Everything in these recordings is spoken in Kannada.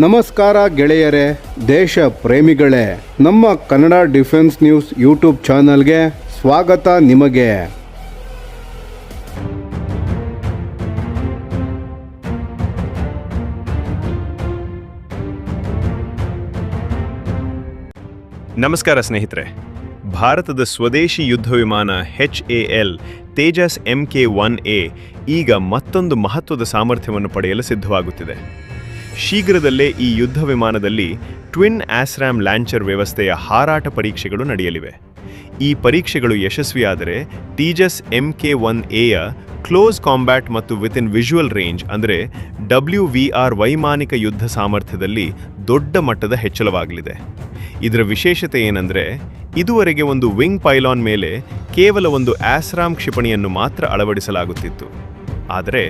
ನಮಸ್ಕಾರ ಗೆಳೆಯರೇ, ದೇಶ ಪ್ರೇಮಿಗಳೇ, ನಮ್ಮ ಕನ್ನಡ ಡಿಫೆನ್ಸ್ ನ್ಯೂಸ್ ಯೂಟ್ಯೂಬ್ ಚಾನಲ್ಗೆ ಸ್ವಾಗತ ನಿಮಗೆ. ನಮಸ್ಕಾರ ಸ್ನೇಹಿತರೆ. ಭಾರತದ ಸ್ವದೇಶಿ ಯುದ್ಧ ವಿಮಾನ HAL ತೇಜಸ್ MK-1A ಈಗ ಮತ್ತೊಂದು ಮಹತ್ವದ ಸಾಮರ್ಥ್ಯವನ್ನು ಪಡೆಯಲು ಸಿದ್ಧವಾಗುತ್ತಿದೆ. ಶೀಘ್ರದಲ್ಲೇ ಈ ಯುದ್ಧ ವಿಮಾನದಲ್ಲಿ ಟ್ವಿನ್ ಆಸ್ರಾಮ್ ಲಾಂಚರ್ ವ್ಯವಸ್ಥೆಯ ಹಾರಾಟ ಪರೀಕ್ಷೆಗಳು ನಡೆಯಲಿವೆ. ಈ ಪರೀಕ್ಷೆಗಳು ಯಶಸ್ವಿಯಾದರೆ ತೇಜಸ್ MK-1Aಯ ಕ್ಲೋಸ್ ಕಾಂಬ್ಯಾಟ್ ಮತ್ತು ವಿತಿನ್ ವಿಜುವಲ್ ರೇಂಜ್ ಅಂದರೆ WVR ವೈಮಾನಿಕ ಯುದ್ಧ ಸಾಮರ್ಥ್ಯದಲ್ಲಿ ದೊಡ್ಡ ಮಟ್ಟದ ಹೆಚ್ಚಳವಾಗಲಿದೆ. ಇದರ ವಿಶೇಷತೆ ಏನಂದರೆ, ಇದುವರೆಗೆ ಒಂದು ವಿಂಗ್ ಪೈಲಾನ್ ಮೇಲೆ ಕೇವಲ ಒಂದು ಆಸ್ರಾಮ್ ಕ್ಷಿಪಣಿಯನ್ನು ಮಾತ್ರ ಅಳವಡಿಸಲಾಗುತ್ತಿತ್ತು. ಆದರೆ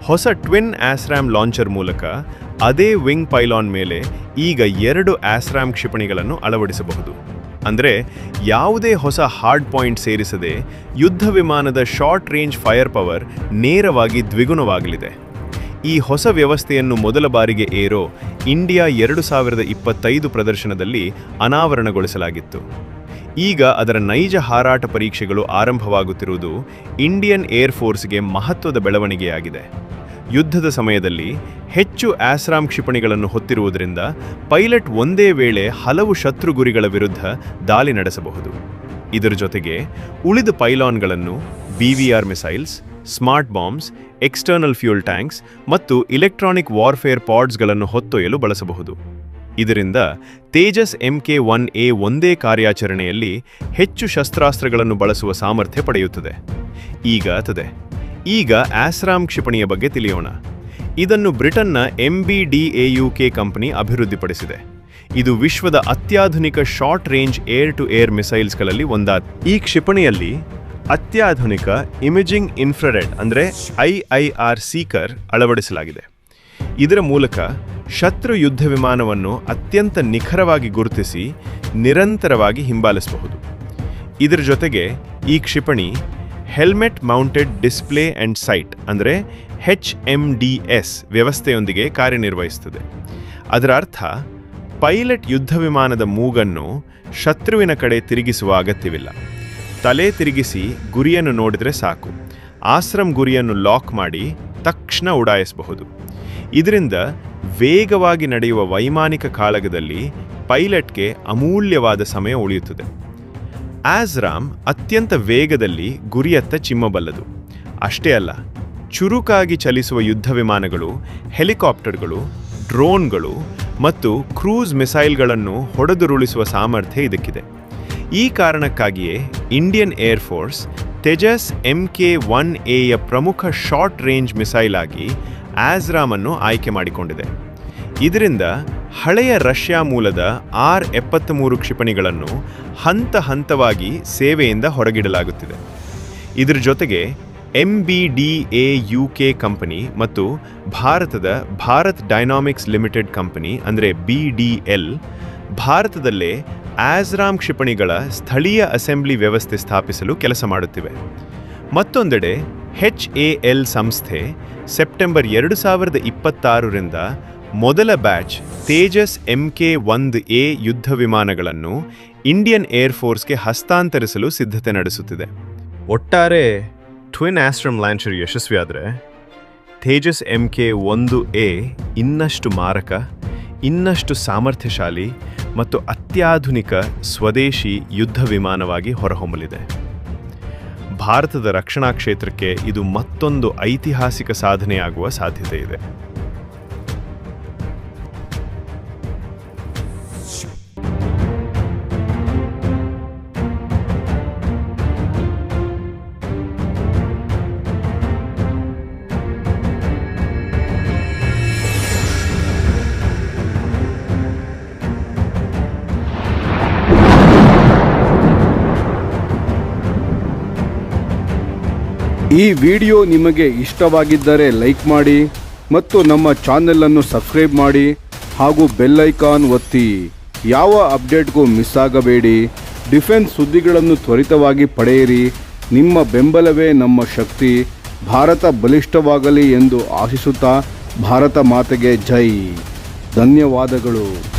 ಹೊಸ ಟ್ವಿನ್ ಆಸ್ರಾಮ್ ಲಾಂಚರ್ ಮೂಲಕ ಅದೇ ವಿಂಗ್ ಪೈಲಾನ್ ಮೇಲೆ ಈಗ 2 ಆಸ್ರಾಮ್ ಕ್ಷಿಪಣಿಗಳನ್ನು ಅಳವಡಿಸಬಹುದು. ಅಂದರೆ ಯಾವುದೇ ಹೊಸ ಹಾರ್ಡ್ ಪಾಯಿಂಟ್ ಸೇರಿಸದೆ ಯುದ್ಧ ವಿಮಾನದ ಶಾರ್ಟ್ ರೇಂಜ್ ಫೈರ್ ಪವರ್ ನೇರವಾಗಿ ದ್ವಿಗುಣವಾಗಲಿದೆ. ಈ ಹೊಸ ವ್ಯವಸ್ಥೆಯನ್ನು ಮೊದಲ ಬಾರಿಗೆ ಏರೋ ಇಂಡಿಯಾ 2025 ಪ್ರದರ್ಶನದಲ್ಲಿ ಅನಾವರಣಗೊಳಿಸಲಾಗಿತ್ತು. ಈಗ ಅದರ ನೈಜ ಹಾರಾಟ ಪರೀಕ್ಷೆಗಳು ಆರಂಭವಾಗುತ್ತಿರುವುದು ಇಂಡಿಯನ್ ಏರ್ ಫೋರ್ಸ್ಗೆ ಮಹತ್ವದ ಬೆಳವಣಿಗೆಯಾಗಿದೆ. ಯುದ್ಧದ ಸಮಯದಲ್ಲಿ ಹೆಚ್ಚು ಆಸ್ರಾಮ್ ಕ್ಷಿಪಣಿಗಳನ್ನು ಹೊತ್ತಿರುವುದರಿಂದ ಪೈಲಟ್ ಒಂದೇ ವೇಳೆ ಹಲವು ಶತ್ರು ಗುರಿಗಳ ವಿರುದ್ಧ ದಾಳಿ ನಡೆಸಬಹುದು. ಇದರ ಜೊತೆಗೆ ಉಳಿದ ಪೈಲಾನ್ಗಳನ್ನು BVR missiles, smart bombs, external fuel tanks ಮತ್ತು ಇಲೆಕ್ಟ್ರಾನಿಕ್ ವಾರ್ಫೇರ್ ಪಾಡ್ಸ್ಗಳನ್ನು ಹೊತ್ತೊಯ್ಯಲು ಬಳಸಬಹುದು. ಇದರಿಂದ ತೇಜಸ್ MK-1A ಒಂದೇ ಕಾರ್ಯಾಚರಣೆಯಲ್ಲಿ ಹೆಚ್ಚು ಶಸ್ತ್ರಾಸ್ತ್ರಗಳನ್ನು ಬಳಸುವ ಸಾಮರ್ಥ್ಯ ಪಡೆಯುತ್ತದೆ. ಈಗ ಆಸ್ರಾಮ್ ಕ್ಷಿಪಣಿಯ ಬಗ್ಗೆ ತಿಳಿಯೋಣ. ಇದನ್ನು ಬ್ರಿಟನ್ನ MBDAUK ಕಂಪನಿ ಅಭಿವೃದ್ಧಿಪಡಿಸಿದೆ. ಇದು ವಿಶ್ವದ ಅತ್ಯಾಧುನಿಕ short range air to air ಮಿಸೈಲ್ಸ್ಗಳಲ್ಲಿ ಒಂದಾಗಿದೆ. ಈ ಕ್ಷಿಪಣಿಯಲ್ಲಿ ಅತ್ಯಾಧುನಿಕ ಇಮೇಜಿಂಗ್ ಇನ್ಫ್ರಾರೆಡ್ ಅಂದರೆ IIR ಸೀಕರ್ ಅಳವಡಿಸಲಾಗಿದೆ. ಇದರ ಮೂಲಕ ಶತ್ರು ಯುದ್ಧ ವಿಮಾನವನ್ನು ಅತ್ಯಂತ ನಿಖರವಾಗಿ ಗುರುತಿಸಿ ನಿರಂತರವಾಗಿ ಹಿಂಬಾಲಿಸಬಹುದು. ಇದರ ಜೊತೆಗೆ ಈ ಕ್ಷಿಪಣಿ helmet mounted display and site ಅಂದರೆ HMDS ವ್ಯವಸ್ಥೆಯೊಂದಿಗೆ ಕಾರ್ಯನಿರ್ವಹಿಸುತ್ತದೆ. ಅದರ ಅರ್ಥ, ಪೈಲಟ್ ಯುದ್ಧ ವಿಮಾನದ ಮೂಗನ್ನು ಶತ್ರುವಿನ ಕಡೆ ತಿರುಗಿಸುವ ಅಗತ್ಯವಿಲ್ಲ. ತಲೆ ತಿರುಗಿಸಿ ಗುರಿಯನ್ನು ನೋಡಿದರೆ ಸಾಕು. ಆಸ್ರಾಮ್ ಗುರಿಯನ್ನು ಲಾಕ್ ಮಾಡಿ ತಕ್ಷಣ ಉಡಾಯಿಸಬಹುದು. ಇದರಿಂದ ವೇಗವಾಗಿ ನಡೆಯುವ ವೈಮಾನಿಕ ಕಾಳಗದಲ್ಲಿ ಪೈಲಟ್ಗೆ ಅಮೂಲ್ಯವಾದ ಸಮಯ ಉಳಿಯುತ್ತದೆ. ಆಸ್ರಾಮ್ ಅತ್ಯಂತ ವೇಗದಲ್ಲಿ ಗುರಿಯತ್ತ ಚಿಮ್ಮಬಲ್ಲದು. ಅಷ್ಟೇ ಅಲ್ಲ, ಚುರುಕಾಗಿ ಚಲಿಸುವ ಯುದ್ಧ ವಿಮಾನಗಳು, ಹೆಲಿಕಾಪ್ಟರ್ಗಳು, ಡ್ರೋನ್ಗಳು ಮತ್ತು ಕ್ರೂಸ್ ಮಿಸೈಲ್ಗಳನ್ನು ಹೊಡೆದುರುಳಿಸುವ ಸಾಮರ್ಥ್ಯ ಇದಕ್ಕಿದೆ. ಈ ಕಾರಣಕ್ಕಾಗಿಯೇ ಇಂಡಿಯನ್ ಏರ್ ಫೋರ್ಸ್ ತೇಜಸ್ MK-1Aಯ ಪ್ರಮುಖ ಶಾರ್ಟ್ ರೇಂಜ್ ಮಿಸೈಲ್ ಆಗಿ ಆಸ್ರಾಮ್ ಅನ್ನು ಆಯ್ಕೆ ಮಾಡಿಕೊಂಡಿದೆ. ಇದರಿಂದ ಹಳೆಯ ರಷ್ಯಾ ಮೂಲದ R-73 ಕ್ಷಿಪಣಿಗಳನ್ನು ಹಂತ ಹಂತವಾಗಿ ಸೇವೆಯಿಂದ ಹೊರಗಿಡಲಾಗುತ್ತಿದೆ. ಇದರ ಜೊತೆಗೆ MBDAUK ಕಂಪನಿ ಮತ್ತು ಭಾರತದ ಭಾರತ್ ಡೈನಾಮಿಕ್ಸ್ ಲಿಮಿಟೆಡ್ ಕಂಪನಿ ಅಂದರೆ BDL ಭಾರತದಲ್ಲೇ ಆಸ್ರಾಮ್ ಕ್ಷಿಪಣಿಗಳ ಸ್ಥಳೀಯ ಅಸೆಂಬ್ಲಿ ವ್ಯವಸ್ಥೆ ಸ್ಥಾಪಿಸಲು ಕೆಲಸ ಮಾಡುತ್ತಿವೆ. ಮತ್ತೊಂದೆಡೆ HAL ಸಂಸ್ಥೆ ಸೆಪ್ಟೆಂಬರ್ 2026ರಿಂದ ಮೊದಲ ಬ್ಯಾಚ್ ತೇಜಸ್ MK-1A ಯುದ್ಧ ವಿಮಾನಗಳನ್ನು ಇಂಡಿಯನ್ ಏರ್ ಫೋರ್ಸ್ಗೆ ಹಸ್ತಾಂತರಿಸಲು ಸಿದ್ಧತೆ ನಡೆಸುತ್ತಿದೆ. ಒಟ್ಟಾರೆ ಟ್ವಿನ್ ಆಸ್ರಾಮ್ ಲಾಂಚರ್ ಯಶಸ್ವಿಯಾದರೆ ತೇಜಸ್ MK-1A ಇನ್ನಷ್ಟು ಮಾರಕ, ಇನ್ನಷ್ಟು ಸಾಮರ್ಥ್ಯಶಾಲಿ ಮತ್ತು ಅತ್ಯಾಧುನಿಕ ಸ್ವದೇಶಿ ಯುದ್ಧ ವಿಮಾನವಾಗಿ ಹೊರಹೊಮ್ಮಲಿದೆ. ಭಾರತದ ರಕ್ಷಣಾ ಕ್ಷೇತ್ರಕ್ಕೆ ಇದು ಮತ್ತೊಂದು ಐತಿಹಾಸಿಕ ಸಾಧನೆಯಾಗುವ ಸಾಧ್ಯತೆ ಇದೆ. ಈ ವಿಡಿಯೋ ನಿಮಗೆ ಇಷ್ಟವಾಗಿದ್ದರೆ ಲೈಕ್ ಮಾಡಿ ಮತ್ತು ನಮ್ಮ ಚಾನೆಲನ್ನು ಸಬ್ಸ್ಕ್ರೈಬ್ ಮಾಡಿ ಹಾಗೂ ಬೆಲ್ ಐಕಾನ್ ಒತ್ತಿ. ಯಾವ ಅಪ್ಡೇಟ್ಗೂ ಮಿಸ್ ಆಗಬೇಡಿ. ಡಿಫೆನ್ಸ್ ಸುದ್ದಿಗಳನ್ನು ತ್ವರಿತವಾಗಿ ಪಡೆಯಿರಿ. ನಿಮ್ಮ ಬೆಂಬಲವೇ ನಮ್ಮ ಶಕ್ತಿ. ಭಾರತ ಬಲಿಷ್ಠವಾಗಲಿ ಎಂದು ಆಶಿಸುತ್ತಾ ಭಾರತ ಮಾತೆಗೆ ಜೈ. ಧನ್ಯವಾದಗಳು.